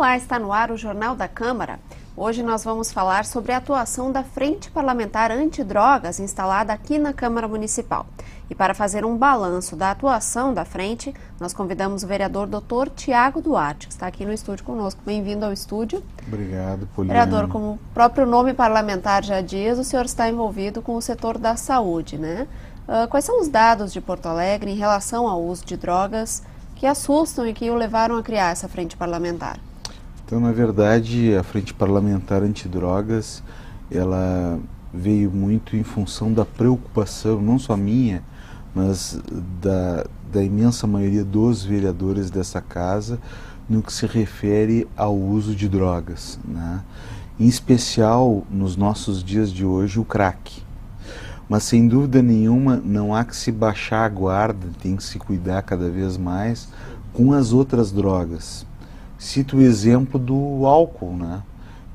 Olá, está no ar o Jornal da Câmara. Hoje nós vamos falar sobre a atuação da Frente Parlamentar Antidrogas instalada aqui na Câmara Municipal. E para fazer um balanço da atuação da frente, nós convidamos o vereador Dr. Tiago Duarte, que está aqui no estúdio conosco. Bem-vindo ao estúdio. Obrigado, Poliana. Vereador, como o próprio nome parlamentar já diz, o senhor está envolvido com o setor da saúde, né? Quais são os dados de Porto Alegre em relação ao uso de drogas que assustam e que o levaram a criar essa frente parlamentar? Então, na verdade, a Frente Parlamentar Antidrogas, ela veio muito em função da preocupação, não só minha, mas da imensa maioria dos vereadores dessa casa, no que se refere ao uso de drogas, né? Em especial, nos nossos dias de hoje, o crack. Mas, sem dúvida nenhuma, não há que se baixar a guarda, tem que se cuidar cada vez mais com as outras drogas. Cito o exemplo do álcool, né?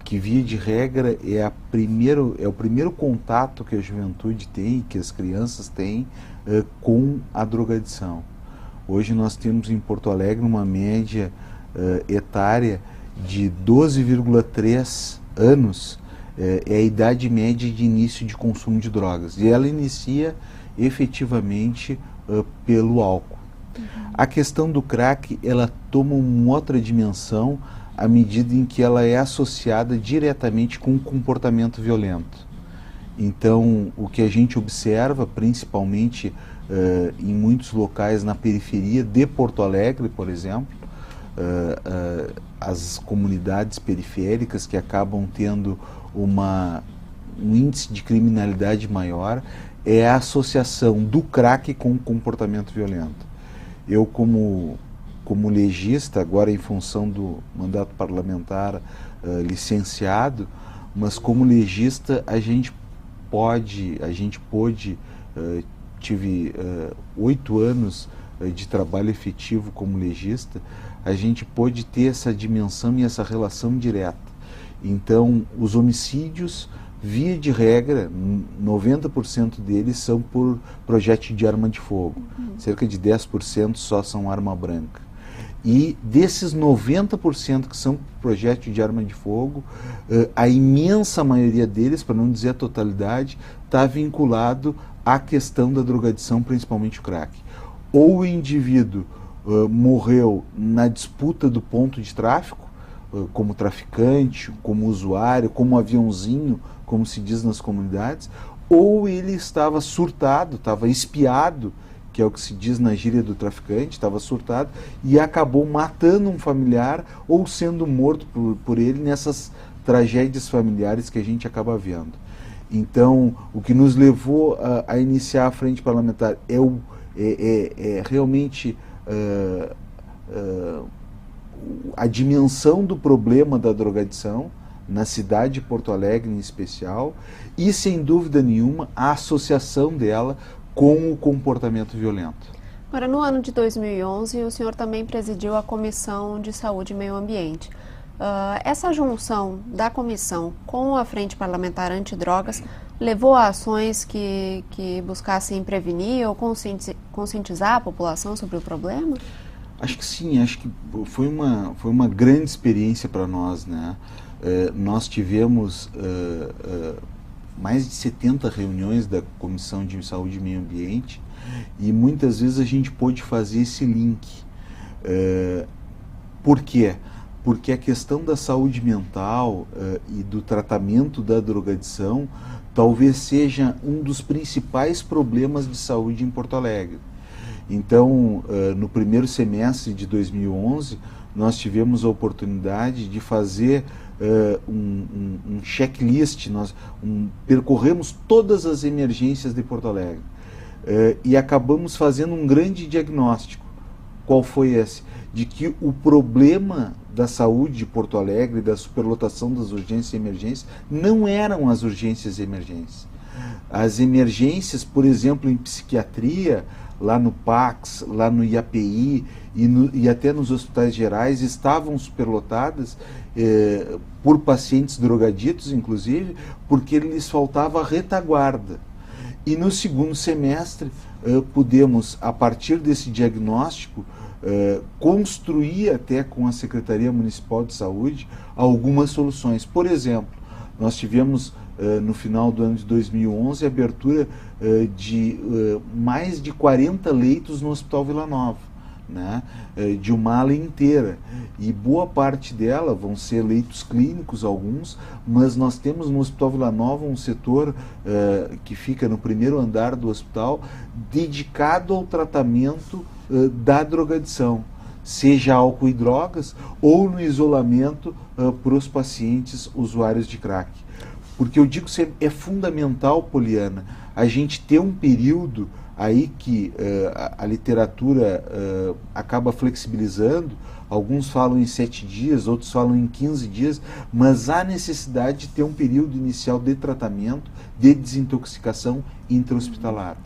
Que via de regra é o primeiro contato que a juventude tem, que as crianças têm com a drogadição. Hoje nós temos em Porto Alegre uma média etária de 12,3 anos, é a idade média de início de consumo de drogas. E ela inicia efetivamente pelo álcool. A questão do crack, ela toma uma outra dimensão à medida em que ela é associada diretamente com o comportamento violento. Então, o que a gente observa, principalmente em muitos locais na periferia de Porto Alegre, por exemplo, as comunidades periféricas que acabam tendo um índice de criminalidade maior, é a associação do crack com o comportamento violento. Eu, como legista, agora em função do mandato parlamentar licenciado, mas como legista tive 8 anos de trabalho efetivo como legista, a gente pôde ter essa dimensão e essa relação direta. Então, os homicídios, via de regra, 90% deles são por projétil de arma de fogo. Cerca de 10% só são arma branca. E desses 90% que são projétil de arma de fogo, a imensa maioria deles, para não dizer a totalidade, está vinculado à questão da drogadição, principalmente o crack. Ou o indivíduo morreu na disputa do ponto de tráfico, como traficante, como usuário, como aviãozinho, como se diz nas comunidades, ou ele estava surtado, estava espiado, que é o que se diz na gíria do traficante, estava surtado e acabou matando um familiar ou sendo morto por ele nessas tragédias familiares que a gente acaba vendo. Então, o que nos levou a iniciar a frente parlamentar é realmente a dimensão do problema da drogadição, na cidade de Porto Alegre em especial, e sem dúvida nenhuma a associação dela com o comportamento violento. Agora, no ano de 2011, o senhor também presidiu a Comissão de Saúde e Meio Ambiente. Essa junção da comissão com a Frente Parlamentar Antidrogas levou a ações que buscassem prevenir ou conscientizar a população sobre o problema? Acho que sim, acho que foi uma grande experiência para nós, né? Nós tivemos mais de 70 reuniões da Comissão de Saúde e Meio Ambiente e muitas vezes a gente pôde fazer esse link. Por quê? Porque a questão da saúde mental e do tratamento da drogadição talvez seja um dos principais problemas de saúde em Porto Alegre. Então, no primeiro semestre de 2011, nós tivemos a oportunidade de fazer um checklist, nós percorremos todas as emergências de Porto Alegre e acabamos fazendo um grande diagnóstico. Qual foi esse? De que o problema da saúde de Porto Alegre, da superlotação das urgências e emergências, não eram as urgências e emergências. As emergências, por exemplo, em psiquiatria, lá no PACS, lá no IAPI e até nos hospitais gerais, estavam superlotadas por pacientes drogaditos, inclusive, porque lhes faltava retaguarda. E no segundo semestre, pudemos, a partir desse diagnóstico, construir até com a Secretaria Municipal de Saúde algumas soluções. Por exemplo, nós tivemos no final do ano de 2011 a abertura de mais de 40 leitos no Hospital Vila Nova, né, de uma ala inteira, e boa parte dela vão ser leitos clínicos, alguns, mas nós temos no Hospital Vila Nova um setor que fica no primeiro andar do hospital dedicado ao tratamento da drogadição, seja álcool e drogas ou no isolamento para os pacientes usuários de crack. Porque eu digo que é fundamental, Poliana, a gente ter um período aí que a literatura acaba flexibilizando. Alguns falam em 7 dias, outros falam em 15 dias, mas há necessidade de ter um período inicial de tratamento, de desintoxicação intra-hospitalar.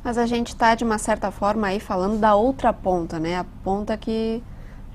Mas a gente está, de uma certa forma, aí falando da outra ponta, né? A ponta que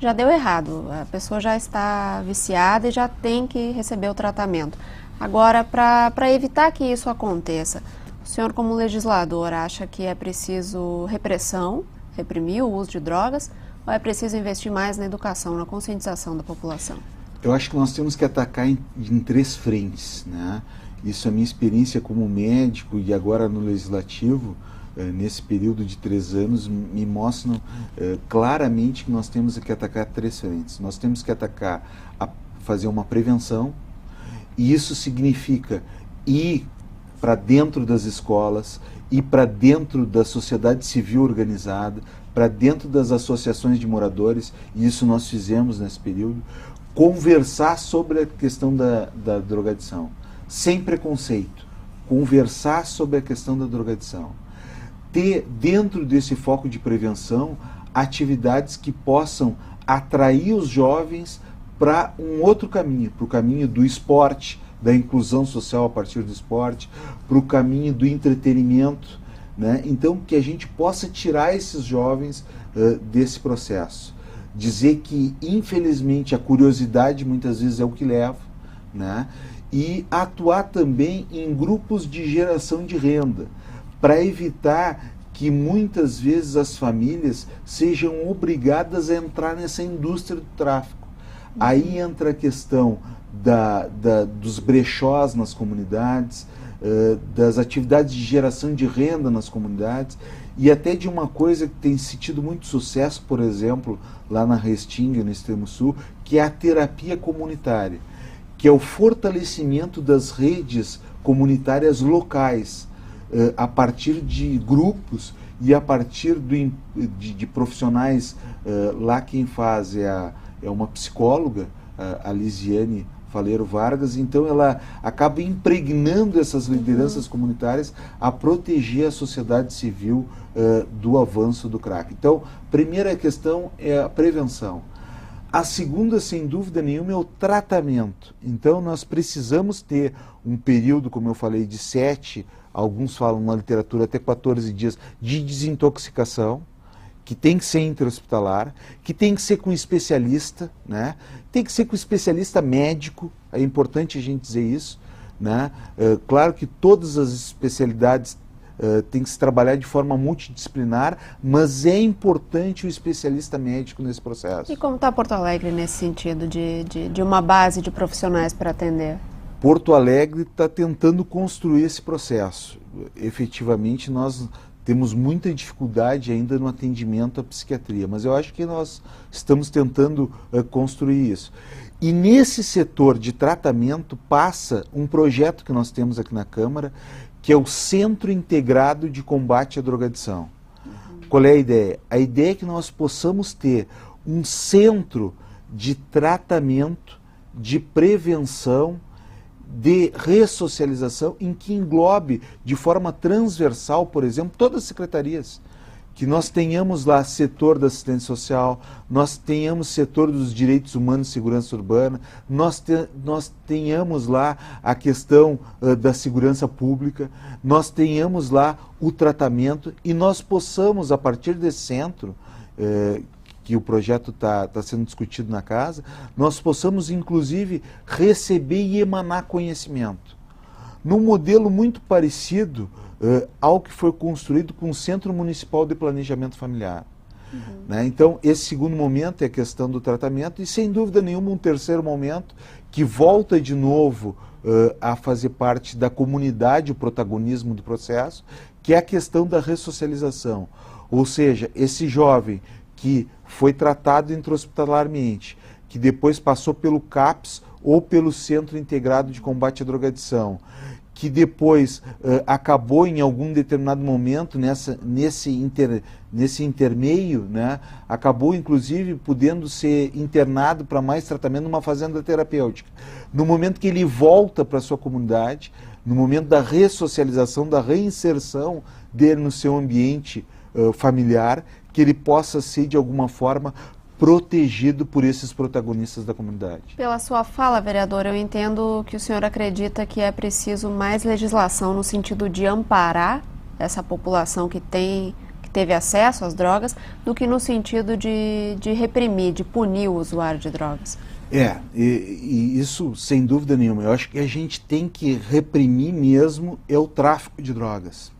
já deu errado. A pessoa já está viciada e já tem que receber o tratamento. Agora, para evitar que isso aconteça, o senhor, como legislador, acha que é preciso repressão, reprimir o uso de drogas, ou é preciso investir mais na educação, na conscientização da população? Eu acho que nós temos que atacar em 3 frentes, né? Isso é a minha experiência como médico e agora no legislativo, nesse período de 3 anos, me mostram claramente que nós temos que atacar 3 frentes. Nós temos que atacar, fazer uma prevenção, e isso significa ir para dentro das escolas, ir para dentro da sociedade civil organizada, para dentro das associações de moradores, e isso nós fizemos nesse período, conversar sobre a questão da drogadição, sem preconceito, conversar sobre a questão da drogadição. Ter dentro desse foco de prevenção atividades que possam atrair os jovens para um outro caminho, para o caminho do esporte, da inclusão social a partir do esporte, para o caminho do entretenimento, né? Então, que a gente possa tirar esses jovens desse processo. Dizer que, infelizmente, a curiosidade muitas vezes é o que leva, né? E atuar também em grupos de geração de renda, para evitar que muitas vezes as famílias sejam obrigadas a entrar nessa indústria do tráfico. Aí entra a questão dos brechós nas comunidades, das atividades de geração de renda nas comunidades, e até de uma coisa que tem tido muito sucesso, por exemplo, lá na Restinga, no Extremo Sul, que é a terapia comunitária, que é o fortalecimento das redes comunitárias locais, a partir de grupos e a partir de profissionais. Lá quem faz é uma psicóloga, a Lisiane Faleiro Vargas, então ela acaba impregnando essas lideranças comunitárias a proteger a sociedade civil do avanço do crack. Então, primeira questão é a prevenção. A segunda, sem dúvida nenhuma, é o tratamento. Então, nós precisamos ter um período, como eu falei, de 7, alguns falam na literatura até 14 dias, de desintoxicação, que tem que ser intra-hospitalar, que tem que ser com especialista, né? Tem que ser com especialista médico, é importante a gente dizer isso, né? Claro que todas as especialidades tem que se trabalhar de forma multidisciplinar, mas é importante o especialista médico nesse processo. E como está Porto Alegre nesse sentido de uma base de profissionais para atender? Porto Alegre está tentando construir esse processo. Efetivamente, nós temos muita dificuldade ainda no atendimento à psiquiatria, mas eu acho que nós estamos tentando construir isso. E nesse setor de tratamento passa um projeto que nós temos aqui na Câmara, que é o Centro Integrado de Combate à Drogadição. Qual é a ideia? A ideia é que nós possamos ter um centro de tratamento, de prevenção, de ressocialização, em que englobe de forma transversal, por exemplo, todas as secretarias. Que nós tenhamos lá setor da assistência social, nós tenhamos setor dos direitos humanos e segurança urbana, nós tenhamos lá a questão da segurança pública, nós tenhamos lá o tratamento e nós possamos, a partir desse centro, que o projeto está sendo discutido na casa, nós possamos, inclusive, receber e emanar conhecimento. Num modelo muito parecido ao que foi construído com o Centro Municipal de Planejamento Familiar. né? Então, esse segundo momento é a questão do tratamento e, sem dúvida nenhuma, um terceiro momento que volta de novo a fazer parte da comunidade, o protagonismo do processo, que é a questão da ressocialização. Ou seja, esse jovem que foi tratado intra-hospitalarmente, que depois passou pelo CAPS ou pelo Centro Integrado de Combate à Drogadição, que depois acabou em algum determinado momento nesse intermeio, né, acabou inclusive podendo ser internado para mais tratamento numa fazenda terapêutica. No momento que ele volta para a sua comunidade, no momento da ressocialização, da reinserção dele no seu ambiente familiar, que ele possa ser de alguma forma protegido por esses protagonistas da comunidade. Pela sua fala, vereador, eu entendo que o senhor acredita que é preciso mais legislação no sentido de amparar essa população que teve acesso às drogas, do que no sentido de reprimir, de punir o usuário de drogas. E isso sem dúvida nenhuma. Eu acho que a gente tem que reprimir mesmo o tráfico de drogas.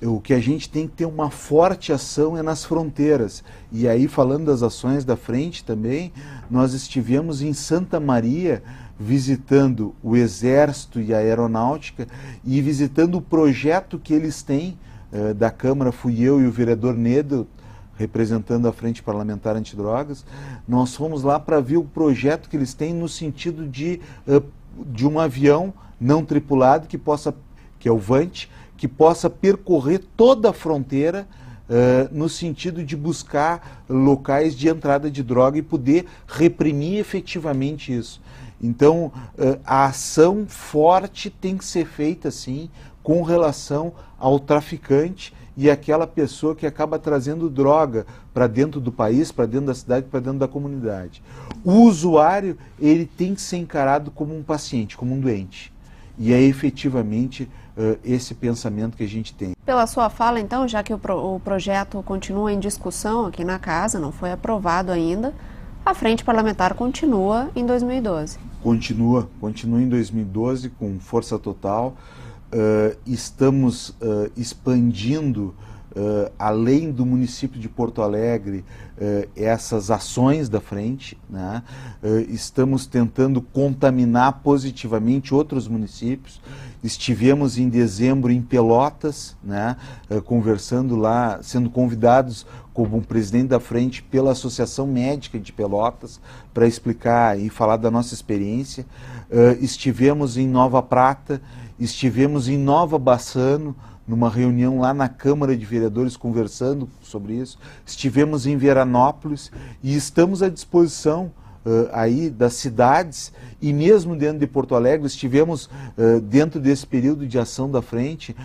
O que a gente tem que ter uma forte ação é nas fronteiras. E aí, falando das ações da frente também, nós estivemos em Santa Maria visitando o Exército e a Aeronáutica e visitando o projeto que eles têm da Câmara. Fui eu e o vereador Nedo, representando a Frente Parlamentar Antidrogas. Nós fomos lá para ver o projeto que eles têm no sentido de um avião não tripulado que é o Vante, que possa percorrer toda a fronteira no sentido de buscar locais de entrada de droga e poder reprimir efetivamente isso. Então, a ação forte tem que ser feita, sim, com relação ao traficante e aquela pessoa que acaba trazendo droga para dentro do país, para dentro da cidade, para dentro da comunidade. O usuário, ele tem que ser encarado como um paciente, como um doente. E é efetivamente esse pensamento que a gente tem. Pela sua fala, então, já que o projeto continua em discussão aqui na Casa, não foi aprovado ainda, a Frente Parlamentar continua em 2012. Continua em 2012 com força total. Estamos expandindo, além do município de Porto Alegre, essas ações da frente, né? Estamos tentando contaminar positivamente outros municípios. Estivemos em dezembro em Pelotas, né? Conversando lá, sendo convidados como presidente da frente pela Associação Médica de Pelotas para explicar e falar da nossa experiência. Estivemos em Nova Prata, estivemos em Nova Bassano, numa reunião lá na Câmara de Vereadores conversando sobre isso. Estivemos em Veranópolis e estamos à disposição aí das cidades e mesmo dentro de Porto Alegre. Estivemos dentro desse período de ação da frente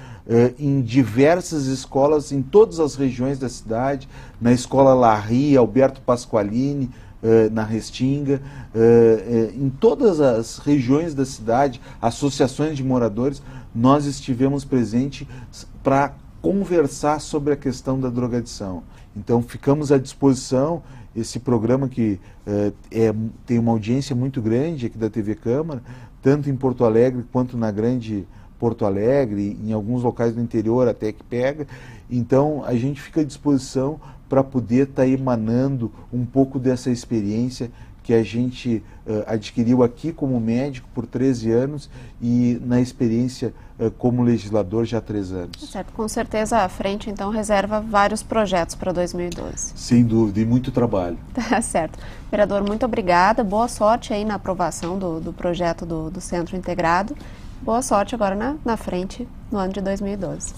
em diversas escolas em todas as regiões da cidade, na Escola Larry, Alberto Pasqualini, na Restinga, em todas as regiões da cidade, associações de moradores, nós estivemos presentes para conversar sobre a questão da drogadição. Então ficamos à disposição. Esse programa que tem uma audiência muito grande aqui da TV Câmara, tanto em Porto Alegre quanto na grande Porto Alegre, em alguns locais do interior até que pega. Então a gente fica à disposição para poder estar emanando um pouco dessa experiência que a gente adquiriu aqui como médico por 13 anos e na experiência como legislador já há 3 anos. Certo, com certeza a frente então reserva vários projetos para 2012. Sem dúvida, e muito trabalho. Tá certo. Vereador, muito obrigada, boa sorte aí na aprovação do projeto do Centro Integrado. Boa sorte agora na frente no ano de 2012.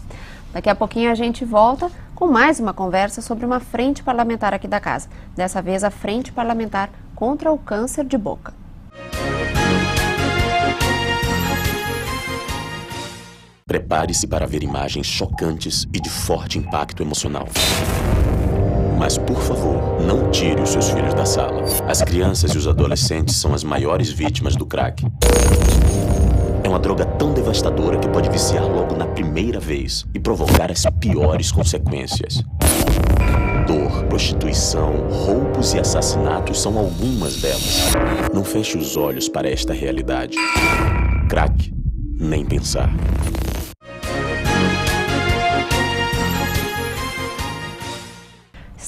Daqui a pouquinho a gente volta com mais uma conversa sobre uma frente parlamentar aqui da Casa. Dessa vez a Frente Parlamentar contra o Câncer de Boca. Prepare-se para ver imagens chocantes e de forte impacto emocional. Mas, por favor, não tire os seus filhos da sala. As crianças e os adolescentes são as maiores vítimas do crack. É uma droga tão devastadora que pode viciar logo na primeira vez e provocar as piores consequências. Dor, prostituição, roubos e assassinatos são algumas delas. Não feche os olhos para esta realidade. Crack, nem pensar.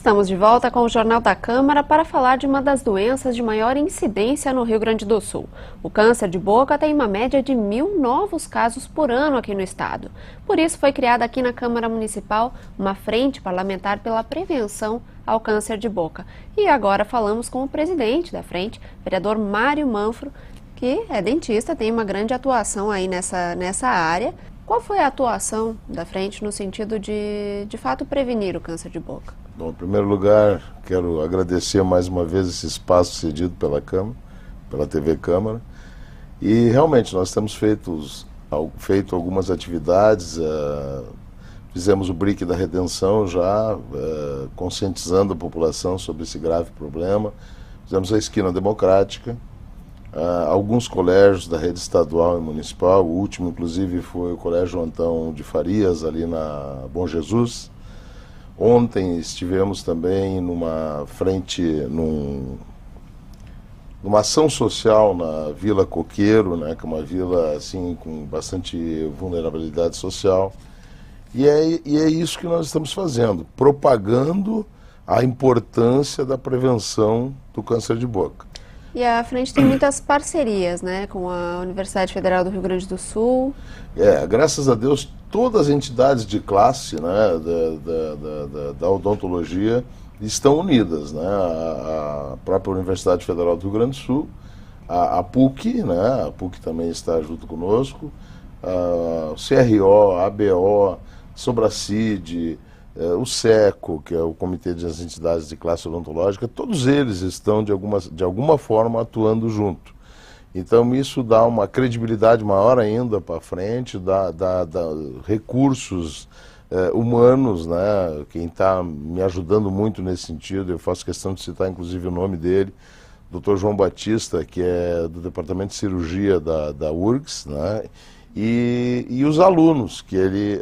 Estamos de volta com o Jornal da Câmara para falar de uma das doenças de maior incidência no Rio Grande do Sul. O câncer de boca tem uma média de 1.000 novos casos por ano aqui no estado. Por isso foi criada aqui na Câmara Municipal uma frente parlamentar pela prevenção ao câncer de boca. E agora falamos com o presidente da frente, vereador Mário Manfro, que é dentista, tem uma grande atuação aí nessa área. Qual foi a atuação da frente no sentido de fato, prevenir o câncer de boca? Bom, em primeiro lugar, quero agradecer mais uma vez esse espaço cedido pela Câmara, pela TV Câmara. E realmente nós temos feito algumas atividades, fizemos o BRIC da Redenção já, conscientizando a população sobre esse grave problema. Fizemos a Esquina Democrática, alguns colégios da rede estadual e municipal, o último inclusive foi o Colégio Antão de Farias, ali na Bom Jesus. Ontem estivemos também numa frente, numa ação social na Vila Coqueiro, né, que é uma vila assim, com bastante vulnerabilidade social. E é isso que nós estamos fazendo, propagando a importância da prevenção do câncer de boca. E a frente tem muitas parcerias, né, com a Universidade Federal do Rio Grande do Sul. Graças a Deus, todas as entidades de classe, né, da odontologia estão unidas, né, a própria Universidade Federal do Rio Grande do Sul, a PUC, né, a PUC também está junto conosco, o CRO, a ABO, Sobracide, o SECO, que é o Comitê das Entidades de Classe Odontológica, todos eles estão de alguma forma atuando junto. Então isso dá uma credibilidade maior ainda para frente, dá recursos humanos, né? Quem está me ajudando muito nesse sentido, eu faço questão de citar inclusive o nome dele, Dr. João Batista, que é do Departamento de Cirurgia da URGS, né? E os alunos que ele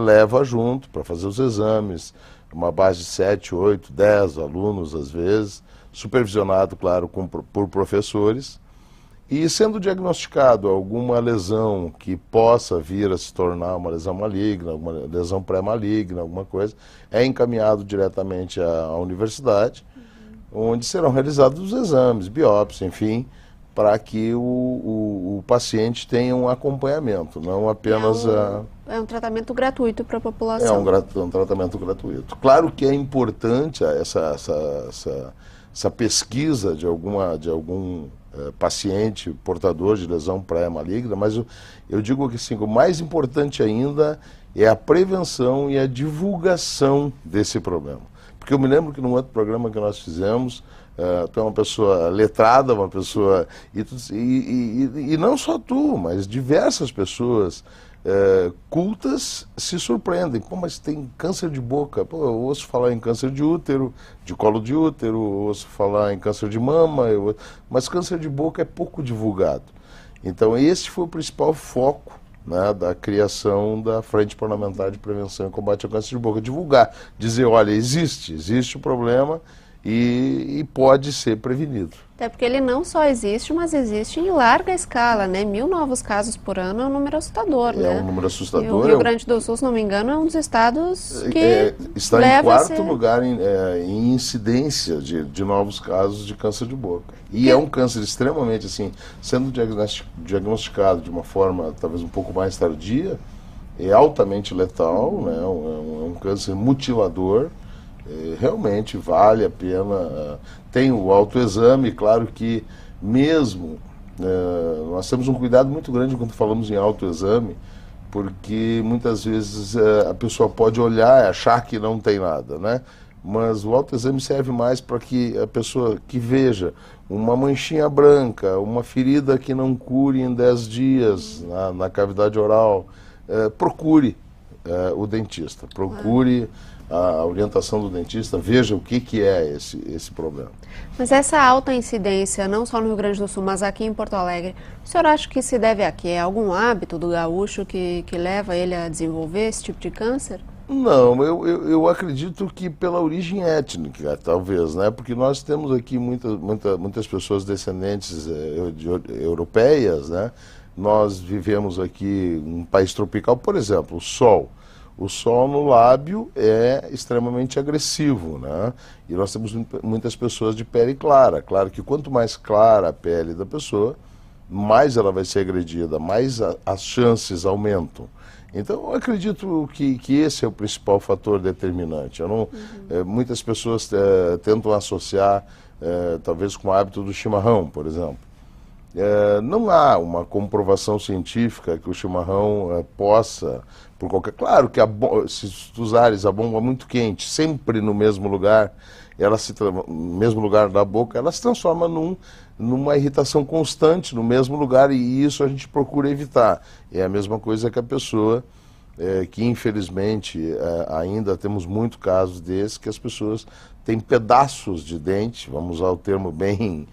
leva junto para fazer os exames, uma base de 7, 8, 10 alunos às vezes, supervisionado, claro, por professores, e sendo diagnosticado alguma lesão que possa vir a se tornar uma lesão maligna, uma lesão pré-maligna, alguma coisa, é encaminhado diretamente à universidade, onde serão realizados os exames, biópsia, enfim, para que o paciente tenha um acompanhamento, não apenas É um tratamento gratuito para a população. É um tratamento gratuito. Claro que é importante essa pesquisa de algum paciente portador de lesão pré-maligna, mas eu digo que assim, o mais importante ainda é a prevenção e a divulgação desse problema. Porque eu me lembro que num outro programa que nós fizemos, tu é uma pessoa letrada, uma pessoa... E não só tu, mas diversas pessoas cultas se surpreendem. Pô, mas tem câncer de boca. Pô, eu ouço falar em câncer de útero, de colo de útero, eu ouço falar em câncer de mama, mas câncer de boca é pouco divulgado. Então esse foi o principal foco, né, da criação da Frente Parlamentar de Prevenção e Combate ao Câncer de Boca. Divulgar, dizer, olha, existe o problema e pode ser prevenido. Até porque ele não só existe, mas existe em larga escala, né? 1.000 novos casos por ano é um número assustador, né? É um número assustador. E o Rio Grande do Sul, se não me engano, é um dos estados que está em quarto lugar em incidência de novos casos de câncer de boca. E é um câncer extremamente, assim, sendo diagnosticado de uma forma talvez um pouco mais tardia, é altamente letal, né? É um câncer mutilador. Realmente vale a pena. Tem o autoexame, claro que mesmo nós temos um cuidado muito grande quando falamos em autoexame, porque muitas vezes a pessoa pode olhar e achar que não tem nada, né? Mas o autoexame serve mais para que a pessoa que veja uma manchinha branca, uma ferida que não cure em 10 dias na cavidade oral, procure o dentista, procure a orientação do dentista, veja o que é esse problema. Mas essa alta incidência, não só no Rio Grande do Sul, mas aqui em Porto Alegre, o senhor acha que se deve a quê? É algum hábito do gaúcho que leva ele a desenvolver esse tipo de câncer? Não, eu acredito que pela origem étnica, talvez, né? Porque nós temos aqui muitas pessoas descendentes europeias, né? Nós vivemos aqui um país tropical, por exemplo, o sol. O sol no lábio é extremamente agressivo, né? E nós temos muitas pessoas de pele clara. Claro que quanto mais clara a pele da pessoa, mais ela vai ser agredida, mais as chances aumentam. Então, eu acredito que esse é o principal fator determinante. Eu não, muitas pessoas tentam associar, talvez, com o hábito do chimarrão, por exemplo. Não há uma comprovação científica que o chimarrão possa, por qualquer... Claro que se tu usares a bomba muito quente, sempre no mesmo lugar, no mesmo lugar da boca, ela se transforma numa irritação constante no mesmo lugar, e isso a gente procura evitar. É a mesma coisa que a pessoa, que infelizmente ainda temos muitos casos desses, que as pessoas têm pedaços de dente, vamos usar o termo bem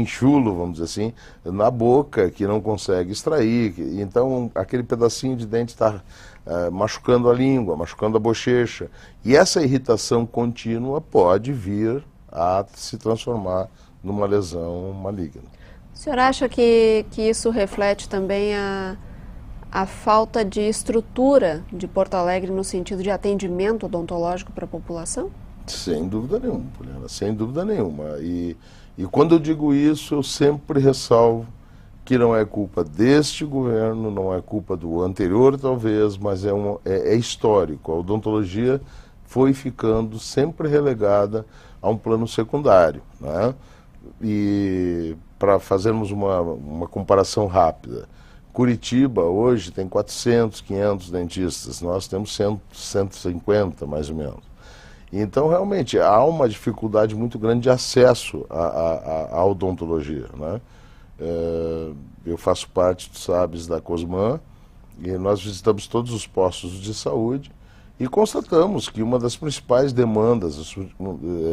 chulo, vamos dizer assim, na boca, que não consegue extrair. Então aquele pedacinho de dente está machucando a língua, machucando a bochecha. E essa irritação contínua pode vir a se transformar numa lesão maligna. O senhor acha que isso reflete também a falta de estrutura de Porto Alegre no sentido de atendimento odontológico para a população? Sem dúvida nenhuma, Poliana, sem dúvida nenhuma. E quando eu digo isso, eu sempre ressalvo que não é culpa deste governo, não é culpa do anterior talvez, mas é histórico. A odontologia foi ficando sempre relegada a um plano secundário, né? E para fazermos uma comparação rápida, Curitiba hoje tem 400, 500 dentistas, nós temos 150 mais ou menos. Então, realmente, há uma dificuldade muito grande de acesso à odontologia, né? Eu faço parte, tu sabes, da Cosman, e nós visitamos todos os postos de saúde e constatamos que uma das principais demandas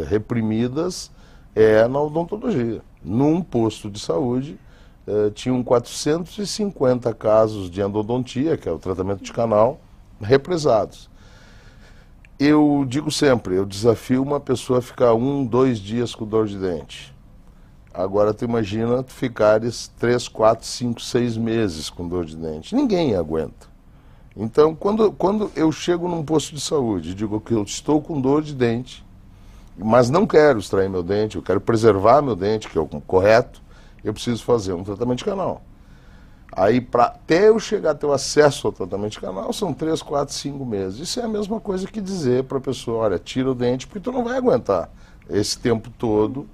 reprimidas é na odontologia. Num posto de saúde, tinham 450 casos de endodontia, que é o tratamento de canal, represados. Eu digo sempre, eu desafio uma pessoa a ficar 1, 2 dias com dor de dente. Agora tu imagina tu ficares 3, 4, 5, 6 meses com dor de dente. Ninguém aguenta. Então, quando eu chego num posto de saúde e digo que eu estou com dor de dente, mas não quero extrair meu dente, eu quero preservar meu dente, que é o correto, eu preciso fazer um tratamento de canal. Aí, até eu chegar a ter o acesso ao tratamento de canal, são 3, 4, 5 meses. Isso é a mesma coisa que dizer para a pessoa, olha, tira o dente, porque tu não vai aguentar esse tempo todo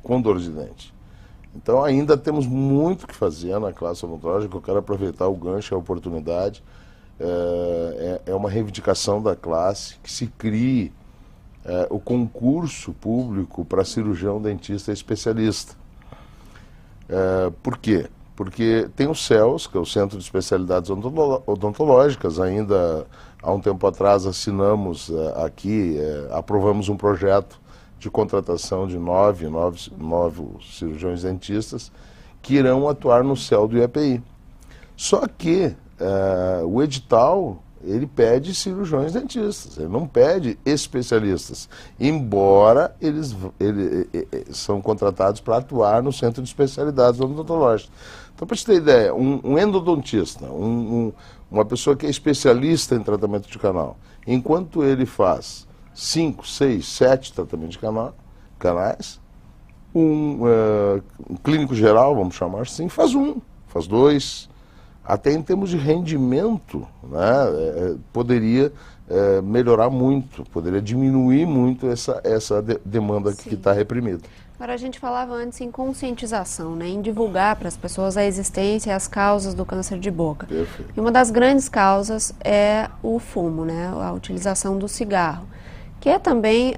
com dor de dente. Então, ainda temos muito que fazer na classe odontológica. Eu quero aproveitar o gancho, a oportunidade. É uma reivindicação da classe que se crie o concurso público para cirurgião dentista especialista. Por quê? Porque tem o CELS, que é o Centro de Especialidades Odontológicas. Ainda há um tempo atrás assinamos aqui, aprovamos um projeto de contratação de 9 cirurgiões dentistas que irão atuar no CEL do IEPI. Só que o edital, ele pede cirurgiões dentistas, ele não pede especialistas, embora eles são contratados para atuar no Centro de Especialidades Odontológicas. Então, para te ter ideia, um endodontista, uma pessoa que é especialista em tratamento de canal, enquanto ele faz 5, 6, 7 tratamentos de canais, um clínico geral, vamos chamar assim, faz 1, faz 2, até em termos de rendimento, né, poderia melhorar muito, poderia diminuir muito essa demanda que está reprimida. Agora, a gente falava antes em conscientização, né, em divulgar para as pessoas a existência e as causas do câncer de boca. Perfeito. E uma das grandes causas é o fumo, né, a utilização do cigarro, que é também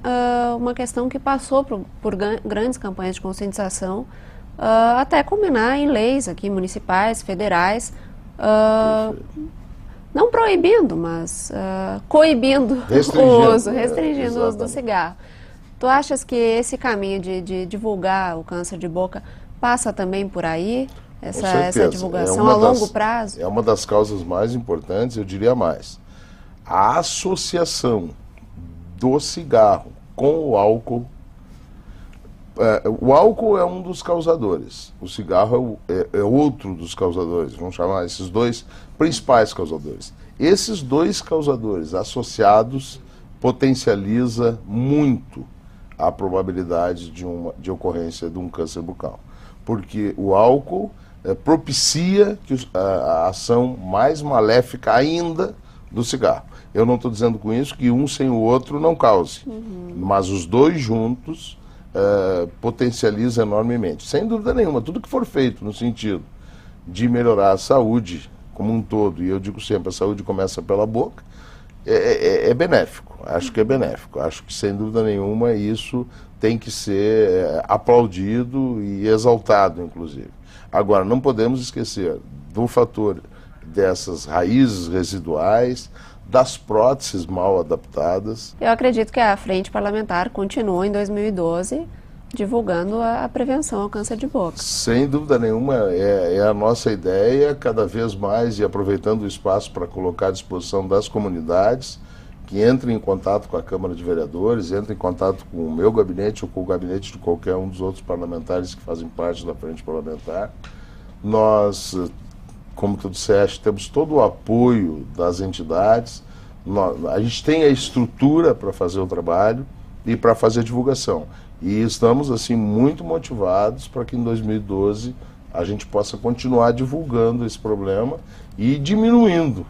uma questão que passou por grandes campanhas de conscientização, até culminar em leis aqui municipais, federais, não proibindo, mas coibindo o uso, restringindo o uso do cigarro. Tu achas que esse caminho de divulgar o câncer de boca passa também por aí? Essa divulgação a longo prazo? É uma das causas mais importantes, eu diria mais. A associação do cigarro com o álcool. O álcool é um dos causadores, o cigarro é outro dos causadores, vamos chamar esses dois principais causadores. Esses dois causadores associados potencializa muito a probabilidade de ocorrência de um câncer bucal, porque o álcool propicia a ação mais maléfica ainda do cigarro. Eu não estou dizendo com isso que um sem o outro não cause, mas os dois juntos potencializa enormemente. Sem dúvida nenhuma, tudo que for feito no sentido de melhorar a saúde como um todo, e eu digo sempre, a saúde começa pela boca, é benéfico, acho que é benéfico. Acho que, sem dúvida nenhuma, isso tem que ser aplaudido e exaltado, inclusive. Agora, não podemos esquecer do fator dessas raízes residuais, das próteses mal adaptadas. Eu acredito que a Frente Parlamentar continua em 2012 divulgando a prevenção ao câncer de boca. Sem dúvida nenhuma, é a nossa ideia, cada vez mais, e aproveitando o espaço para colocar à disposição das comunidades, que entrem em contato com a Câmara de Vereadores, entrem em contato com o meu gabinete ou com o gabinete de qualquer um dos outros parlamentares que fazem parte da Frente Parlamentar. Nós, como tu disseste, temos todo o apoio das entidades, a gente tem a estrutura para fazer o trabalho e para fazer a divulgação. E estamos, assim, muito motivados para que em 2012 a gente possa continuar divulgando esse problema e diminuindo.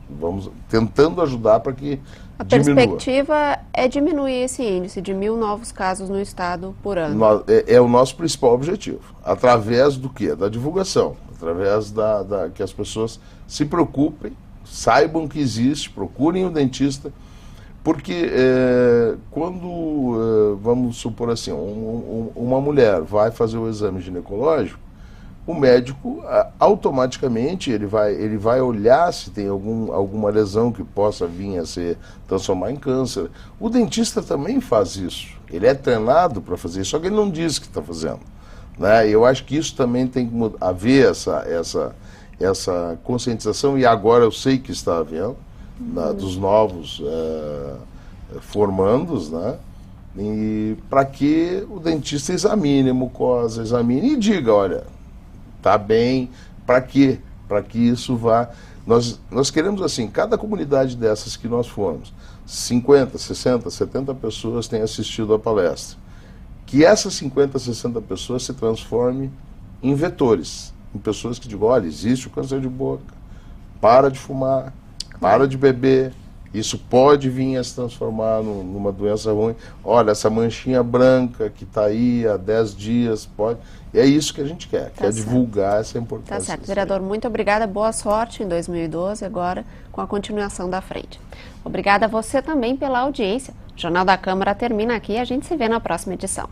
Vamos tentando ajudar para que a diminua. Perspectiva é diminuir esse índice de 1.000 novos casos no estado por ano. É o nosso principal objetivo. Através do quê? Da divulgação. Através que as pessoas se preocupem, saibam que existe, procurem o dentista. Porque quando, vamos supor assim, uma mulher vai fazer o exame ginecológico, o médico automaticamente ele vai olhar se tem alguma lesão que possa vir a se transformar em câncer. O dentista também faz isso, ele é treinado para fazer isso, só que ele não diz que está fazendo. Né? Eu acho que isso também tem que haver essa conscientização, e agora eu sei que está havendo, dos novos formandos, né? E para que o dentista examine a mucosa, examine e diga, olha, tá bem, para quê? Para que isso vá... Nós queremos, assim, cada comunidade dessas que nós formos, 50, 60, 70 pessoas têm assistido à palestra. Que essas 50, 60 pessoas se transformem em vetores, em pessoas que digam, olha, existe o câncer de boca, para de fumar, para de beber, isso pode vir a se transformar numa doença ruim. Olha, essa manchinha branca que está aí há 10 dias, pode... E é isso que a gente quer, quer divulgar essa importância. Tá certo. Vereador, muito obrigada, boa sorte em 2012, agora com a continuação da frente. Obrigada a você também pela audiência. O Jornal da Câmara termina aqui e a gente se vê na próxima edição.